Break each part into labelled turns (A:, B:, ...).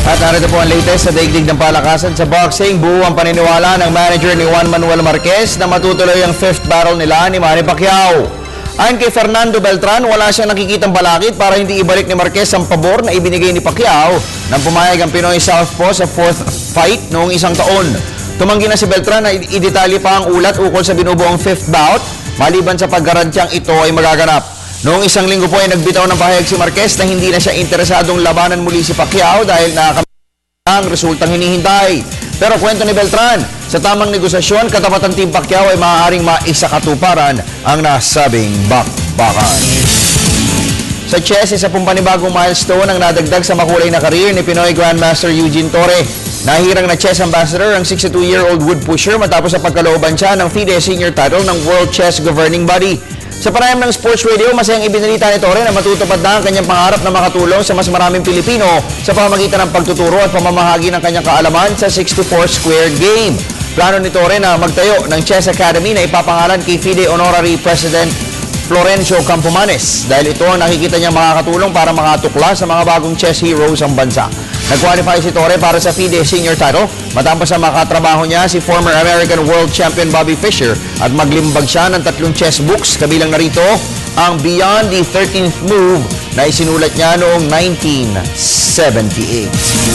A: At narito po ang latest sa daigdig ng palakasan sa boxing. Buo ang paniniwala ng manager ni Juan Manuel Marquez na matutuloy ang fifth battle nila ni Manny Pacquiao. Ayon kay Fernando Beltran, wala siyang nakikitang balakid para hindi ibalik ni Marquez ang pabor na ibinigay ni Pacquiao nang pumayag ang Pinoy Southpaw sa fourth fight noong isang taon. Tumanggi na si Beltran na idetalye pa ang ulat ukol sa binubuong fifth bout, maliban sa paggarantyang ito ay magaganap. Noong isang linggo po ay nagbitaw ng pahayag si Marquez na hindi na siya interesadong labanan muli si Pacquiao dahil nakakamit ang resultang hinihintay. Pero kwento ni Beltran, sa tamang negosasyon, katapat ng Team Pacquiao ay maaaring maisakatuparan ang nasabing bakbakan. Sa chess, isa pong panibagong milestone ang nadagdag sa makulay na karir ni Pinoy Grandmaster Eugene Torre. Nahirang na chess ambassador ang 62-year-old wood pusher matapos sa pagkalooban siya ng FIDE senior title ng World Chess Governing Body. Sa panayam ng Sports Radio, masayang ibinalita ni Torre na matutupad na ang kanyang pangarap na makatulong sa mas maraming Pilipino sa pamamagitan ng pagtuturo at pamamahagi ng kanyang kaalaman sa 64 square game. Plano ni Torre na magtayo ng Chess Academy na ipapangalan kay FIDE Honorary President Florencio Campomanes dahil ito ang nakikita niya makakatulong para makatukla sa mga bagong chess heroes ang bansa. Nag-qualify si Torre para sa FIDE senior title matapos na makatrabaho niya si former American World Champion Bobby Fischer at maglimbag siya ng 3 chess books, kabilang narito ang Beyond the 13th Move na isinulat niya noong 1978.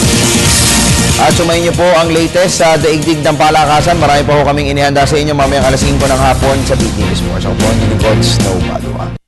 A: At sumayin niyo po ang latest sa daigdig ng palakasan. Marami pa po kaming inihanda sa inyo mamayang alas 5 ng hapon sa BTV Sports. Ako po ang lingkod, Snow Padua.